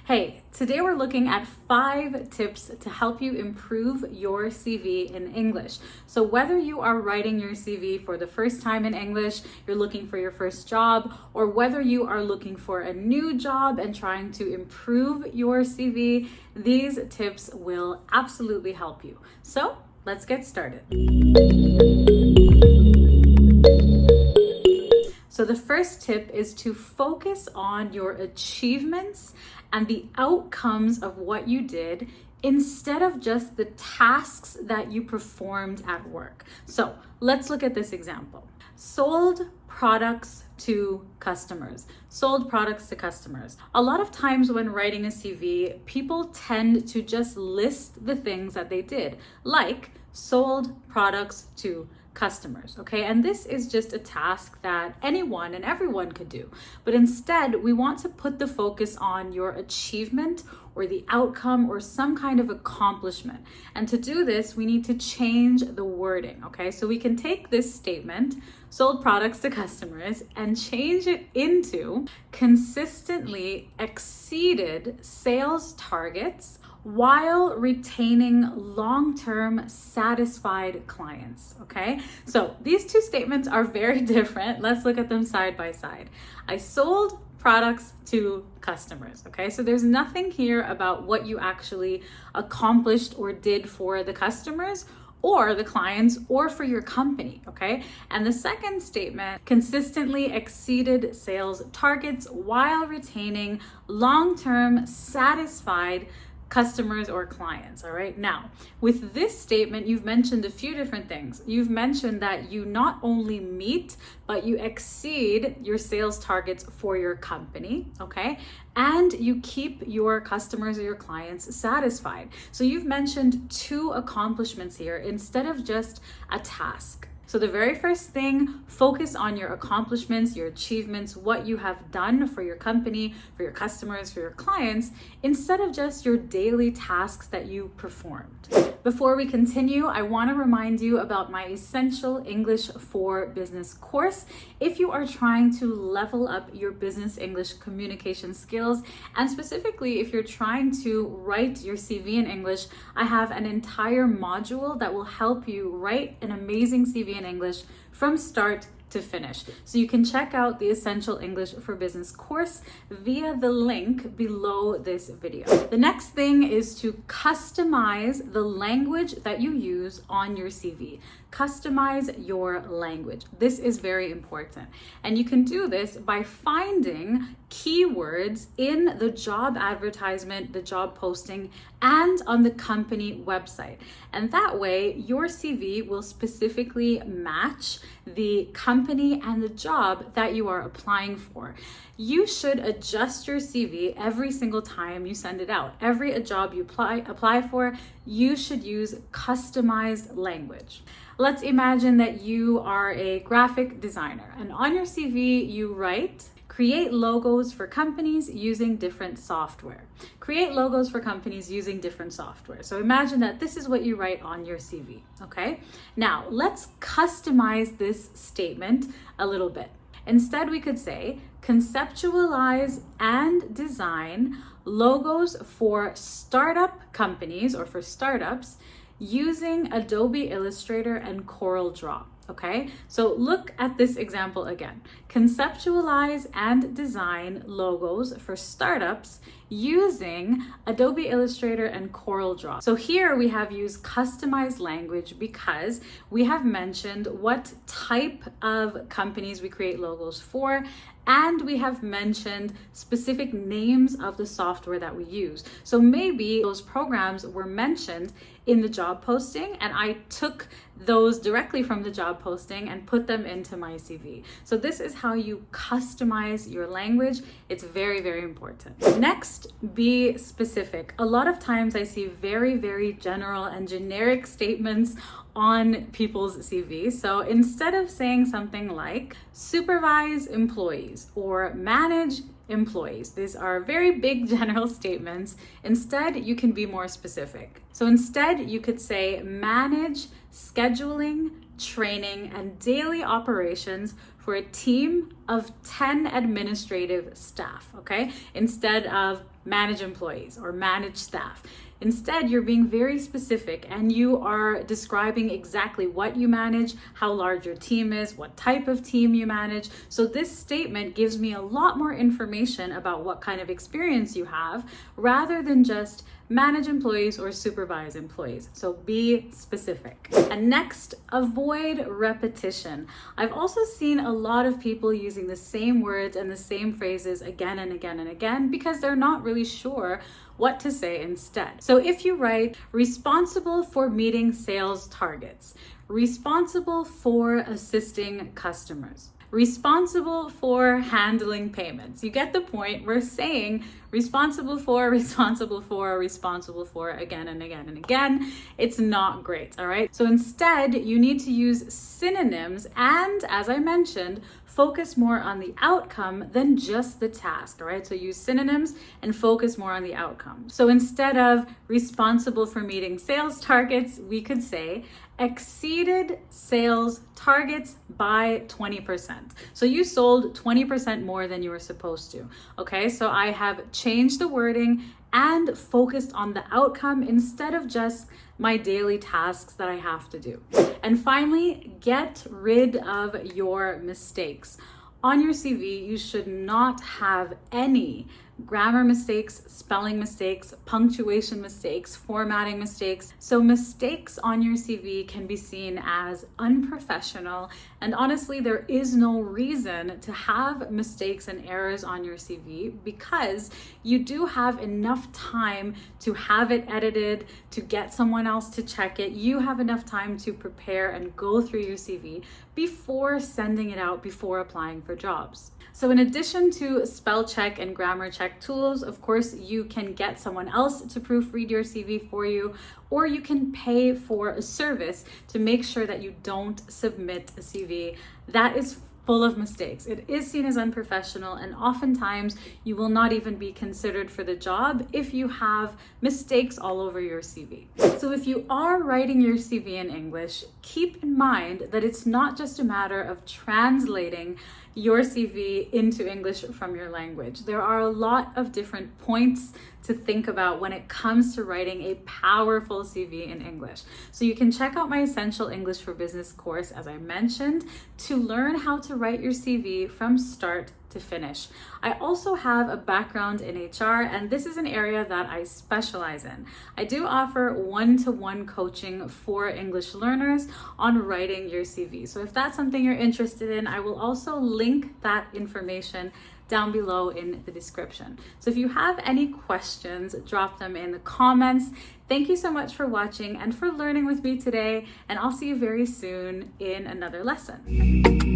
Hey, today we're looking at 5 tips to help you improve your CV in English. So whether you are writing your CV for the first time in English, you're looking for your first job, or whether you are looking for a new job and trying to improve your CV, these tips will absolutely help you. So let's get started. So the first tip is to focus on your achievements and the outcomes of what you did instead of just the tasks that you performed at work. So let's look at this example. Sold products to customers. Sold products to customers. A lot of times when writing a CV, people tend to just list the things that they did, like sold products to customers, okay? And this is just a task that anyone and everyone could do. But instead, we want to put the focus on your achievement or the outcome or some kind of accomplishment. And to do this, we need to change the wording, okay? So we can take this statement, sold products to customers, and change it into consistently exceeded sales targets while retaining long-term satisfied clients, okay? So these two statements are very different. Let's look at them side by side. I sold products to customers, okay? So there's nothing here about what you actually accomplished or did for the customers or the clients or for your company, okay? And the second statement, consistently exceeded sales targets while retaining long-term satisfied customers or clients, all right? Now, with this statement, you've mentioned a few different things. You've mentioned that you not only meet, but you exceed your sales targets for your company, okay? And you keep your customers or your clients satisfied. So you've mentioned 2 accomplishments here instead of just a task. So the very first thing, focus on your accomplishments, your achievements, what you have done for your company, for your customers, for your clients, instead of just your daily tasks that you performed. Before we continue, I want to remind you about my Essential English for Business course. If you are trying to level up your business English communication skills, and specifically if you're trying to write your CV in English, I have an entire module that will help you write an amazing CV in English from start to finish. So you can check out the Essential English for Business course via the link below this video. The next thing is to customize the language that you use on your CV. Customize your language. This is very important. And you can do this by finding keywords in the job advertisement, the job posting, and on the company website. And that way, your CV will specifically match the company and the job that you are applying for. You should adjust your CV every single time you send it out. Every job you apply for, you should use customized language. Let's imagine that you are a graphic designer, and on your CV you write, create logos for companies using different software. Create logos for companies using different software. So imagine that this is what you write on your CV, okay? Now, let's customize this statement a little bit. Instead, we could say, conceptualize and design logos for startup companies or for startups using Adobe Illustrator and CorelDRAW. Okay, so look at this example again. Conceptualize and design logos for startups using Adobe Illustrator and CorelDRAW. So here we have used customized language because we have mentioned what type of companies we create logos for, and we have mentioned specific names of the software that we use. So maybe those programs were mentioned in the job posting and I took those directly from the job posting and put them into my CV. So this is how you customize your language. It's very, very important. Next, be specific. A lot of times I see very, very general and generic statements on people's CV. So instead of saying something like supervise employees or manage employees, these are very big general statements. Instead, you can be more specific. So instead, you could say manage scheduling, training, and daily operations for a team of 10 administrative staff, okay? Instead of manage employees or manage staff. Instead, you're being very specific and you are describing exactly what you manage, how large your team is, what type of team you manage. So this statement gives me a lot more information about what kind of experience you have rather than just manage employees or supervise employees. So be specific. And next, avoid repetition. I've also seen a lot of people using the same words and the same phrases again and again and again because they're not really sure what to say instead. So if you write responsible for meeting sales targets, responsible for assisting customers, responsible for handling payments. You get the point. We're saying responsible for again and again and again. It's not great, all right? So instead, you need to use synonyms and, as I mentioned, focus more on the outcome than just the task, all right? So use synonyms and focus more on the outcome. So instead of responsible for meeting sales targets, we could say exceeded sales targets by 20%. So you sold 20% more than you were supposed to. Okay, so I have changed the wording and focused on the outcome instead of just my daily tasks that I have to do. And finally, get rid of your mistakes. On your CV, you should not have any grammar mistakes, spelling mistakes, punctuation mistakes, formatting mistakes. So mistakes on your CV can be seen as unprofessional. And honestly, there is no reason to have mistakes and errors on your CV because you do have enough time to have it edited, to get someone else to check it. You have enough time to prepare and go through your CV before sending it out, before applying for jobs. So in addition to spell check and grammar check tools, of course, you can get someone else to proofread your CV for you, or you can pay for a service to make sure that you don't submit a CV that is full of mistakes. It is seen as unprofessional, and oftentimes you will not even be considered for the job if you have mistakes all over your CV. So if you are writing your CV in English, keep in mind that it's not just a matter of translating your CV into English from your language. There are a lot of different points to think about when it comes to writing a powerful CV in English. So you can check out my Essential English for Business course, as I mentioned, to learn how to write your CV from start to finish. I also have a background in HR, and this is an area that I specialize in. I do offer one-to-one coaching for English learners on writing your CV. So if that's something you're interested in, I will also link that information down below in the description. So if you have any questions, drop them in the comments. Thank you so much for watching and for learning with me today, and I'll see you very soon in another lesson.